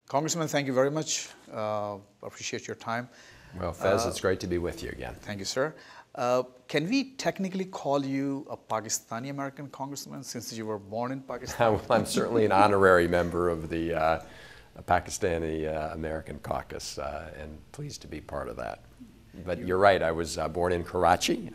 Congressman, thank you very much. Appreciate your time. Well, Faiz, it's great to be with you again. Thank you, sir. Can we technically call you a Pakistani-American congressman since you were born in Pakistan? Well, I'm certainly an honorary member of the Pakistani-American caucus and pleased to be part of that. But you're right, I was born in Karachi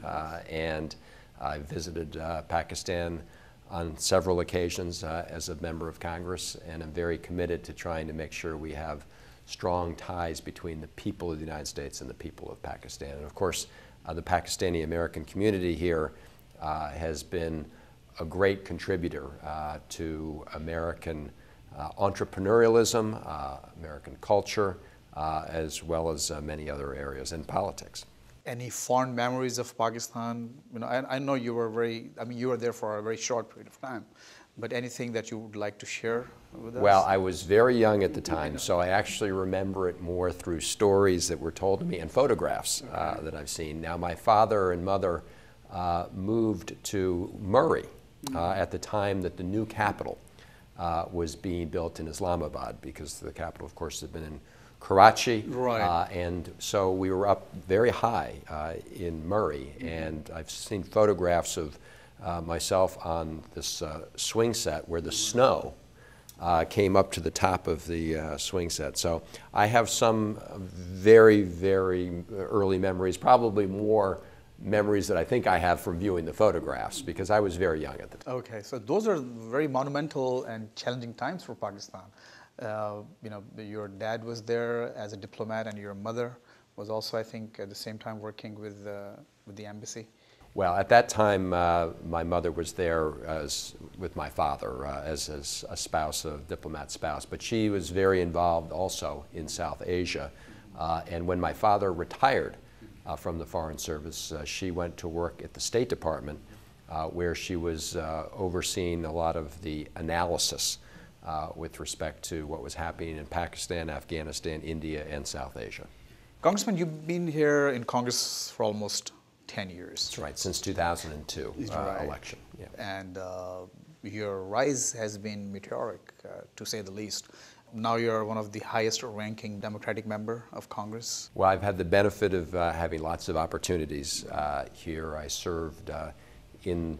and I visited Pakistan on several occasions as a member of Congress, and I'm very committed to trying to make sure we have strong ties between the people of the United States and the people of Pakistan. And of course, the Pakistani-American community here has been a great contributor to American entrepreneurialism, American culture, as well as many other areas in politics. Any fond memories of Pakistan? You know, I know you were you were there for a very short period of time, but anything that you would like to share with us? Well, I was very young at the time, so I actually remember it more through stories that were told to me and photographs that I've seen. Now, my father and mother moved to Murray at the time that the new capital was being built in Islamabad, because the capital, of course, had been in Karachi, right. And so we were up very high in Murray, and I've seen photographs of myself on this swing set where the snow came up to the top of the swing set. So I have some very, very early memories, probably more memories that I think I have from viewing the photographs, because I was very young at the time. Okay, so those are very monumental and challenging times for Pakistan. You know, your dad was there as a diplomat, and your mother was also, I think, at the same time working with the embassy. Well, at that time, my mother was there with my father as a spouse, a diplomat spouse, but she was very involved also in South Asia. And when my father retired from the Foreign Service, she went to work at the State Department, where she was overseeing a lot of the analysis with respect to what was happening in Pakistan, Afghanistan, India, and South Asia. Congressman, you've been here in Congress for almost 10 years. That's right, since 2002 election. Yeah. And your rise has been meteoric, to say the least. Now you're one of the highest ranking Democratic member of Congress. Well, I've had the benefit of having lots of opportunities here. I served in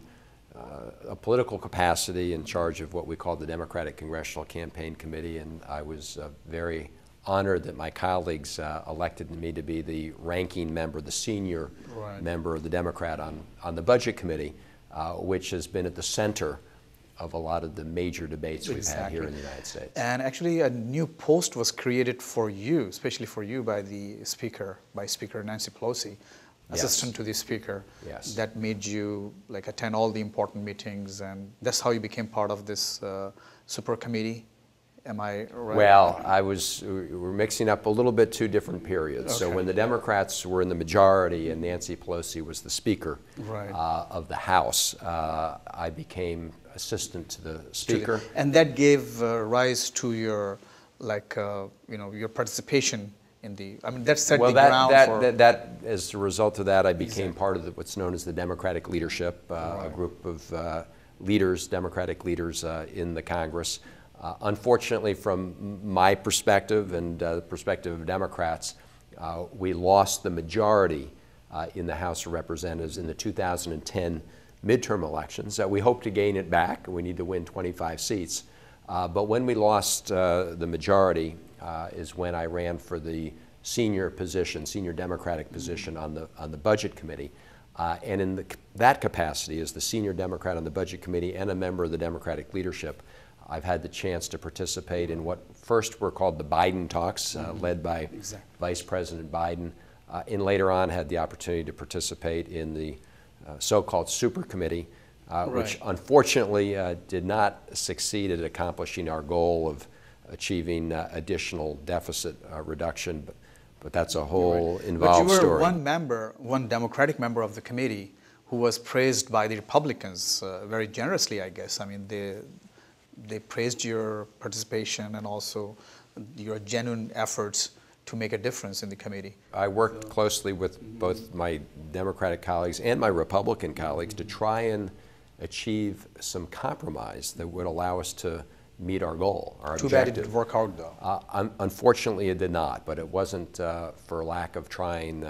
a political capacity in charge of what we call the Democratic Congressional Campaign Committee, and I was very honored that my colleagues elected me to be the ranking member, the senior member of the Democrat on the Budget Committee, which has been at the center of a lot of the major debates we've had here in the United States. And actually a new post was created for you, especially for you by the Speaker, Speaker Nancy Pelosi. Assistant to the Speaker, that made you attend all the important meetings, and that's how you became part of this super committee. Am I right? Well, we're mixing up a little bit two different periods. Okay. So when the Democrats were in the majority and Nancy Pelosi was the Speaker of the House, I became assistant to the Speaker. And that gave rise to your, your participation in the, that set the ground for... As a result of that, I became part of what's known as the Democratic leadership, a group of leaders, Democratic leaders in the Congress. Unfortunately, from my perspective and the perspective of Democrats, we lost the majority in the House of Representatives in the 2010 midterm elections. We hope to gain it back. We need to win 25 seats. But when we lost the majority is when I ran for the senior Democratic position on the Budget Committee. And in that capacity, as the senior Democrat on the Budget Committee and a member of the Democratic leadership, I've had the chance to participate in what first were called the Biden talks, led by Vice President Biden, and later on had the opportunity to participate in the so-called super committee, which unfortunately did not succeed at accomplishing our goal of achieving additional deficit reduction, but that's a whole involved story. But you were one Democratic member of the committee who was praised by the Republicans very generously, I guess. I mean, they praised your participation and also your genuine efforts to make a difference in the committee. I worked closely with both my Democratic colleagues and my Republican colleagues to try and achieve some compromise that would allow us to meet our goal, our objective. Too bad it didn't work out, though. Unfortunately, it did not, but it wasn't for lack of trying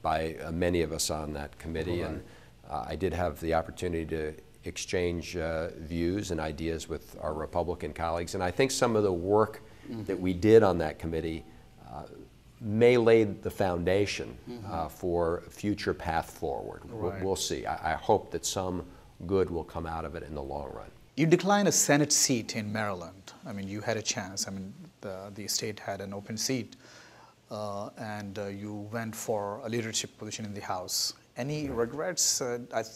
by many of us on that committee. Right. And I did have the opportunity to exchange views and ideas with our Republican colleagues. And I think some of the work that we did on that committee may lay the foundation for a future path forward. Right. We'll see. I hope that some good will come out of it in the long run. You declined a Senate seat in Maryland. I mean, you had a chance. I mean, the state had an open seat, and you went for a leadership position in the House. Any regrets?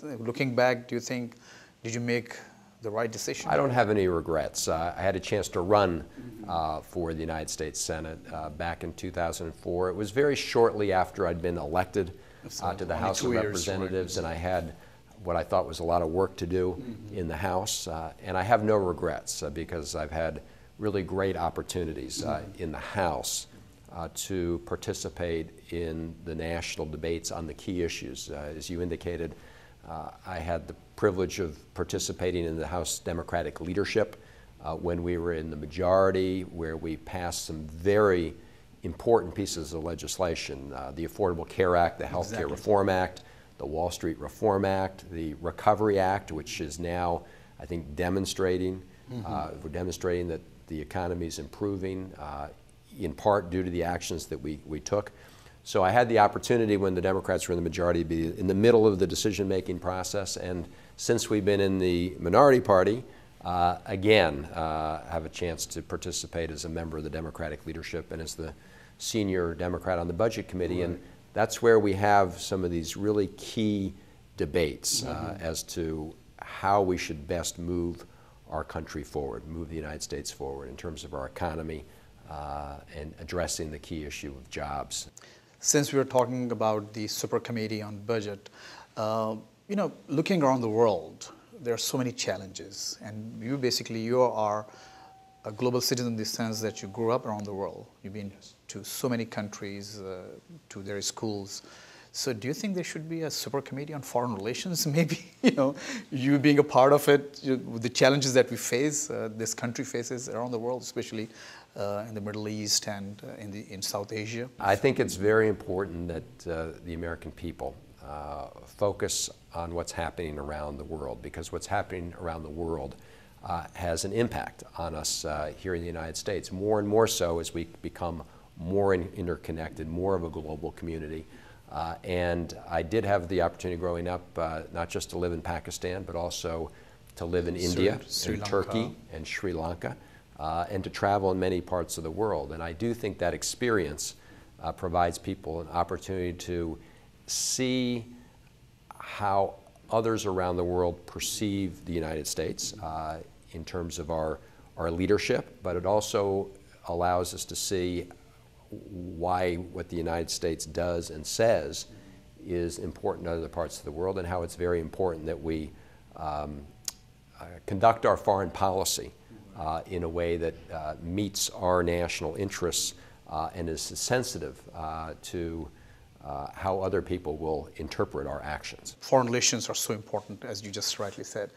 Looking back, do you think, did you make the right decision? I don't have any regrets. I had a chance to run for the United States Senate back in 2004. It was very shortly after I'd been elected to the House of Representatives, and I had what I thought was a lot of work to do in the House. And I have no regrets because I've had really great opportunities in the House to participate in the national debates on the key issues. As you indicated, I had the privilege of participating in the House Democratic leadership when we were in the majority, where we passed some very important pieces of legislation, the Affordable Care Act, the Health Care Reform Act, the Wall Street Reform Act, the Recovery Act, which is now, I think, demonstrating, we're demonstrating that the economy is improving, in part due to the actions that we took. So I had the opportunity when the Democrats were in the majority to be in the middle of the decision-making process, and since we've been in the minority party, again, have a chance to participate as a member of the Democratic leadership and as the senior Democrat on the Budget Committee. Right. And that's where we have some of these really key debates as to how we should best move our country forward, move the United States forward in terms of our economy and addressing the key issue of jobs. Since we were talking about the super committee on budget, you know, looking around the world, there are so many challenges, and you are a global citizen in the sense that you grew up around the world. You've been to so many countries, to their schools. So do you think there should be a super committee on foreign relations? Maybe, you know, you being a part of it, the challenges that we face, this country faces around the world, especially in the Middle East and in South Asia? I think it's very important that the American people focus on what's happening around the world, because what's happening around the world has an impact on us here in the United States, more and more so as we become more interconnected, more of a global community. And I did have the opportunity growing up not just to live in Pakistan, but also to live in India, and Turkey, and Sri Lanka, and to travel in many parts of the world. And I do think that experience provides people an opportunity to see how others around the world perceive the United States in terms of our leadership, but it also allows us to see why what the United States does and says is important to other parts of the world, and how it's very important that we conduct our foreign policy in a way that meets our national interests and is sensitive to how other people will interpret our actions. Foreign relations are so important, as you just rightly said.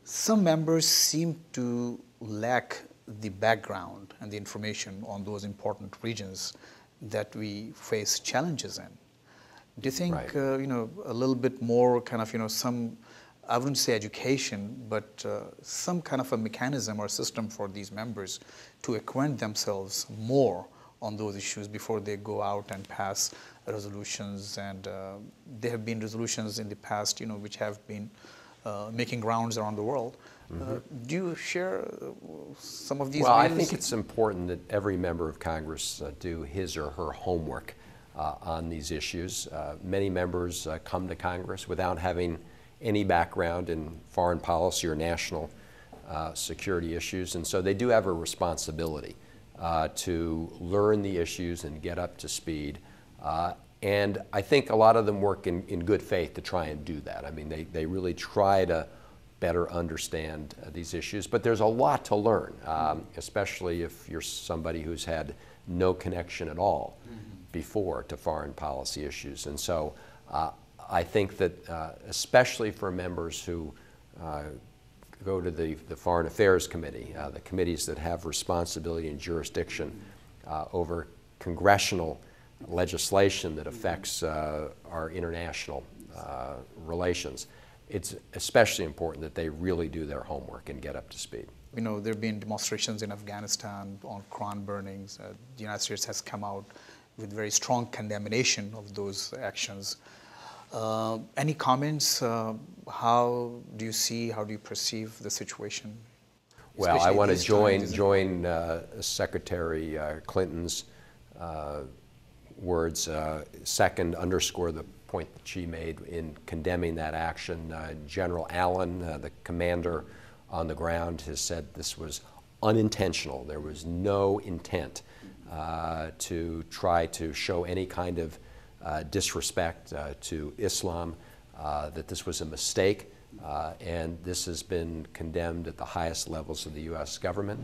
Some members seem to lack the background and the information on those important regions that we face challenges in. Do you think, right, you know, a little bit more kind of, you know, some, I wouldn't say education, but some kind of a mechanism or system for these members to acquaint themselves more on those issues before they go out and pass resolutions? And there have been resolutions in the past, you know, which have been making rounds around the world. Do you share some of these Well, views? I think it's important that every member of Congress do his or her homework on these issues. Many members come to Congress without having any background in foreign policy or national security issues, and so they do have a responsibility to learn the issues and get up to speed. And I think a lot of them work in good faith to try and do that. I mean, they really try to better understand these issues. But there's a lot to learn, especially if you're somebody who's had no connection at all before to foreign policy issues. And so I think that especially for members who go to the Foreign Affairs Committee, the committees that have responsibility and jurisdiction over congressional legislation that affects our international relations, it's especially important that they really do their homework and get up to speed. You know, there have been demonstrations in Afghanistan on Quran burnings. The United States has come out with very strong condemnation of those actions. Any comments? How do you perceive the situation? Well, I want to join Secretary Clinton's words. Second, underscore the point that she made in condemning that action. General Allen, the commander on the ground, has said this was unintentional. There was no intent to try to show any kind of disrespect to Islam, that this was a mistake, and this has been condemned at the highest levels of the U.S. government,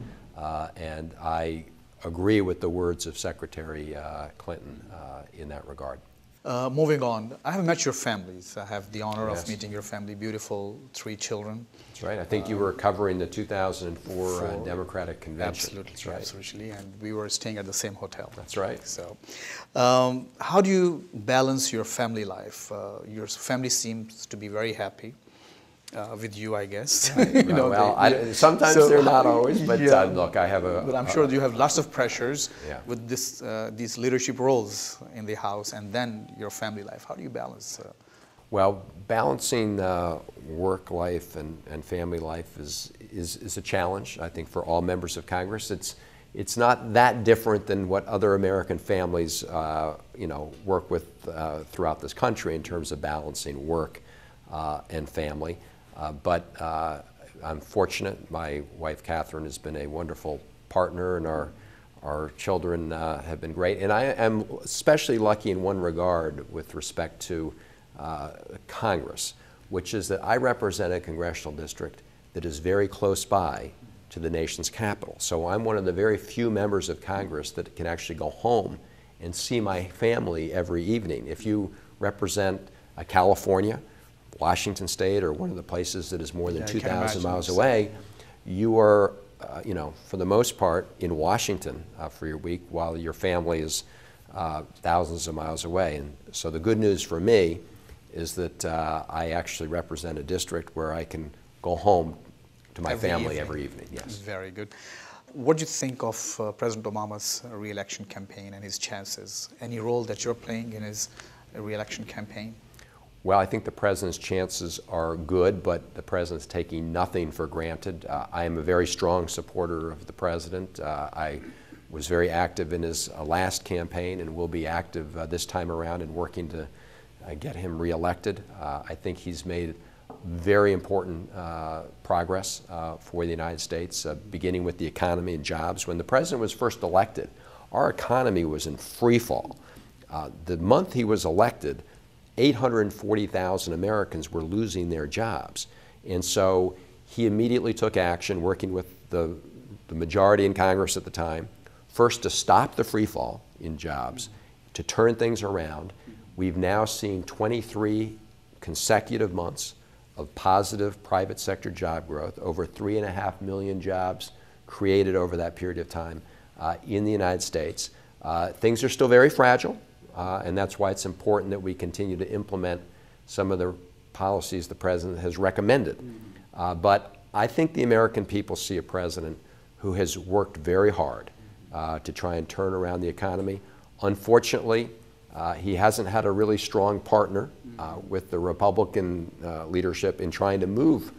and I agree with the words of Secretary Clinton in that regard. Moving on, I have met your families. I have the honor of meeting your family, beautiful 3 children. That's right. I think you were covering the 2004 Democratic Convention. Absolutely, that's right. Absolutely, and we were staying at the same hotel. That's right. So, how do you balance your family life? Your family seems to be very happy with you, I guess. You know, well, sometimes they're not always, but look, I have a... But I'm sure you have lots of pressures with this, these leadership roles in the house and then your family life. How do you balance? Well, balancing work life and family life is a challenge, I think, for all members of Congress. It's not that different than what other American families work with throughout this country in terms of balancing work and family. But I'm fortunate. My wife, Catherine, has been a wonderful partner, and our children have been great. And I am especially lucky in one regard with respect to Congress, which is that I represent a congressional district that is very close by to the nation's capital. So I'm one of the very few members of Congress that can actually go home and see my family every evening. If you represent California, Washington State, or one of the places that is more than 2,000 miles away, you are, for the most part, in Washington for your week, while your family is thousands of miles away. And so the good news for me is that I actually represent a district where I can go home to my family every evening. Yes. Very good. What do you think of President Obama's re-election campaign and his chances? Any role that you're playing in his re-election campaign? Well, I think the President's chances are good, but the President's taking nothing for granted. I am a very strong supporter of the President. I was very active in his last campaign and will be active this time around in working to get him reelected. I think he's made very important progress for the United States, beginning with the economy and jobs. When the President was first elected, our economy was in free fall. The month he was elected, 840,000 Americans were losing their jobs. And so he immediately took action, working with the majority in Congress at the time, first to stop the free fall in jobs, to turn things around. We've now seen 23 consecutive months of positive private sector job growth, over 3.5 million jobs created over that period of time in the United States. Things are still very fragile. And that's why it's important that we continue to implement some of the policies the President has recommended. But I think the American people see a President who has worked very hard to try and turn around the economy. Unfortunately, he hasn't had a really strong partner with the Republican leadership in trying to move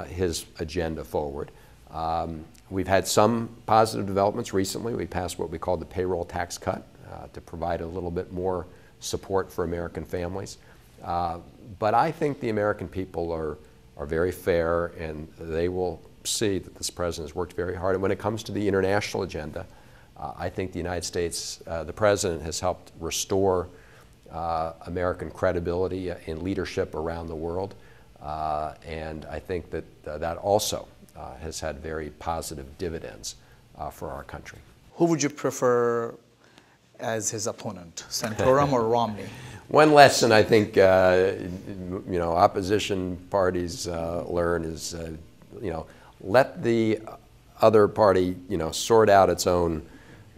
his agenda forward. We've had some positive developments recently. We passed what we call the payroll tax cut to provide a little bit more support for American families. But I think the American people are very fair, and they will see that this President has worked very hard. And when it comes to the international agenda, I think the United States, the President has helped restore American credibility in leadership around the world. and I think that that also has had very positive dividends for our country. Who would you prefer as his opponent, Santorum or Romney? One lesson I think opposition parties learn is let the other party sort out its own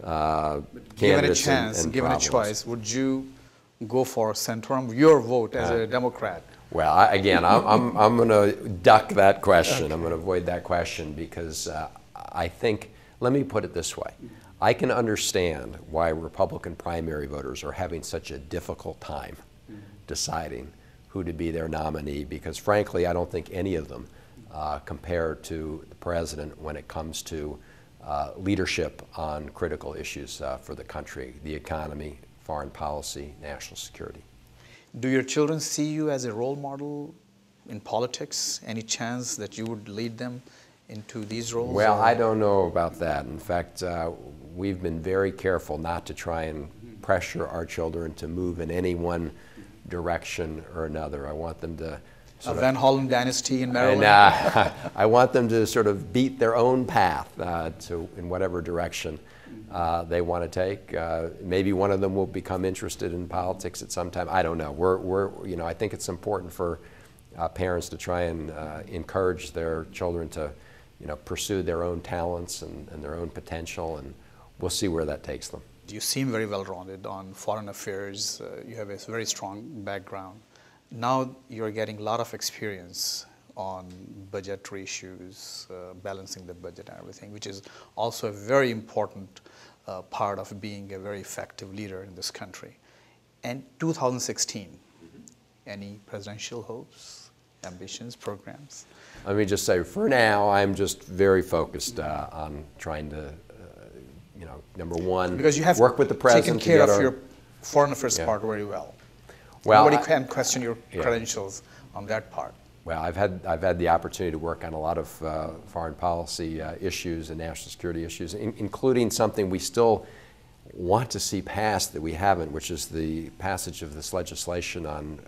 candidates. Given a chance, and given problems. a choice, would you go for Santorum? Your vote as a Democrat. Well, I'm going to duck that question. Okay. I'm going to avoid that question because I think, let me put it this way. I can understand why Republican primary voters are having such a difficult time deciding who to be their nominee because, frankly, I don't think any of them compare to the president when it comes to leadership on critical issues for the country, the economy, foreign policy, national security. Do your children see you as a role model in politics? Any chance that you would lead them into these roles? Well, I don't know about that. In fact, we've been very careful not to try and pressure our children to move in any one direction or another. I want them to Van Hollen dynasty in Maryland? And, I want them to sort of beat their own path in whatever direction they want to take. Maybe one of them will become interested in politics at some time. I don't know. I think it's important for parents to try and encourage their children to pursue their own talents and their own potential, and we'll see where that takes them. You seem very well-rounded on foreign affairs. You have a very strong background. Now you're getting a lot of experience on budgetary issues, balancing the budget and everything, which is also a very important part of being a very effective leader in this country. And 2016, any presidential hopes, ambitions, programs? Let me just say, for now, I'm just very focused on trying to, number one, because you have work with the president taken care of your foreign affairs part very well. Well, nobody can question your credentials on that part. Well, I've had the opportunity to work on a lot of foreign policy issues and national security issues, including something we still want to see passed that we haven't, which is the passage of this legislation on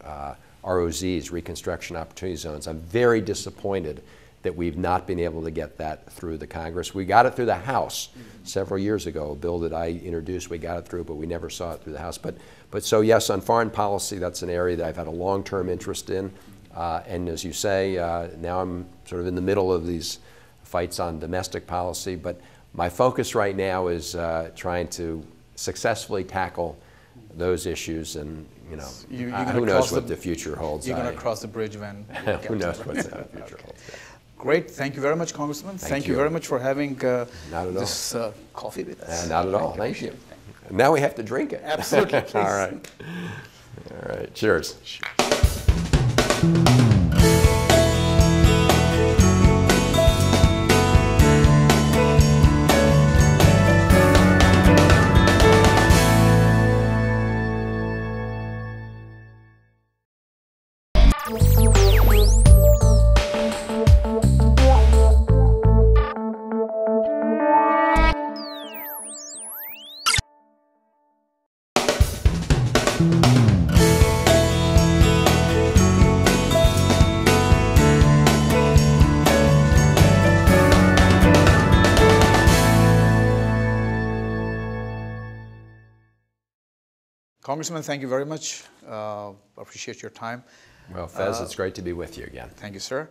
ROZs, Reconstruction Opportunity Zones. I'm very disappointed that we've not been able to get that through the Congress. We got it through the House several years ago, a bill that I introduced. We got it through, but we never saw it through the House. But so yes, on foreign policy, that's an area that I've had a long-term interest in. And as you say, now I'm sort of in the middle of these fights on domestic policy. But my focus right now is trying to successfully tackle those issues, and who knows what the future holds. You're going to cross the bridge when who knows what the future holds. Yeah. Great. Thank you very much, Congressman. Thank you very much for having this coffee with us. Not at all. Thank you. Now we have to drink it. Absolutely. Please. All right. All right. Cheers. Congressman, thank you very much. Appreciate your time. Well, Faiz, it's great to be with you again. Thank you, sir.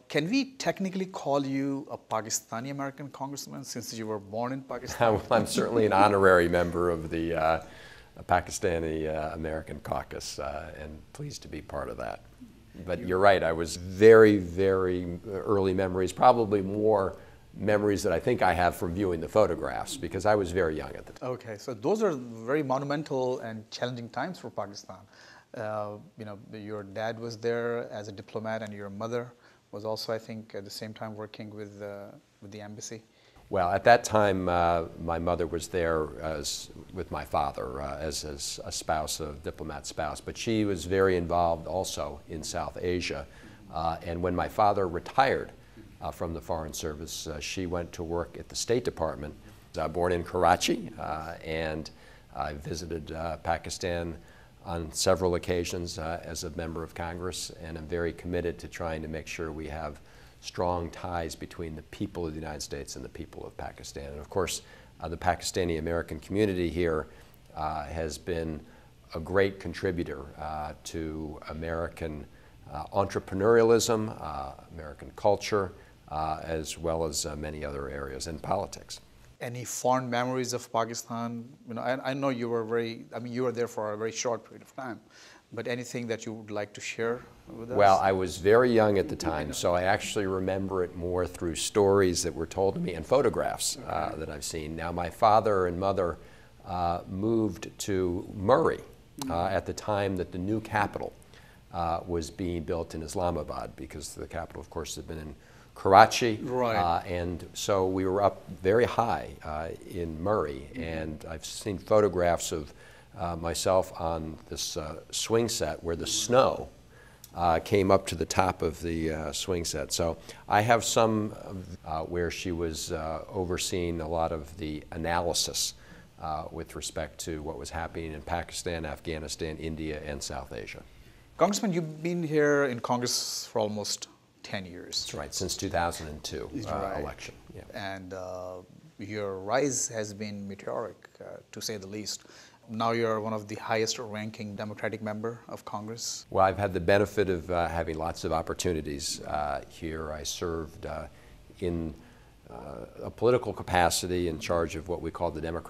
Can we technically call you a Pakistani-American congressman since you were born in Pakistan? Well, I'm certainly an honorary member of the Pakistani-American caucus and pleased to be part of that. But you're right, I was very, very early memories, probably more memories that I think I have from viewing the photographs, because I was very young at the time. Okay, so those are very monumental and challenging times for Pakistan. Your dad was there as a diplomat, and your mother was also, I think, at the same time working with the embassy. Well, at that time, my mother was there with my father as a spouse, a diplomat spouse, but she was very involved also in South Asia. And when my father retired from the Foreign Service, she went to work at the State Department. I was born in Karachi, and I visited Pakistan on several occasions as a member of Congress, and I'm very committed to trying to make sure we have strong ties between the people of the United States and the people of Pakistan. And of course, the Pakistani American community here has been a great contributor to American entrepreneurialism, American culture, as well as many other areas in politics. Any fond memories of Pakistan? You know, I know you were you were there for a very short period of time, but anything that you would like to share with us? Well, I was very young at the time, so I actually remember it more through stories that were told to me and photographs that I've seen. Now, my father and mother moved to Murray at the time that the new capital was being built in Islamabad, because the capital, of course, had been in Karachi, and so we were up very high in Murray, and I've seen photographs of myself on this swing set where the snow came up to the top of the swing set. So I have some where she was overseeing a lot of the analysis with respect to what was happening in Pakistan, Afghanistan, India, and South Asia. Congressman, you've been here in Congress for almost 10 years. That's right, since 2002 election. Yeah. And your rise has been meteoric, to say the least. Now you're one of the highest ranking Democratic member of Congress. Well, I've had the benefit of having lots of opportunities here. I served in a political capacity in charge of what we call the Democratic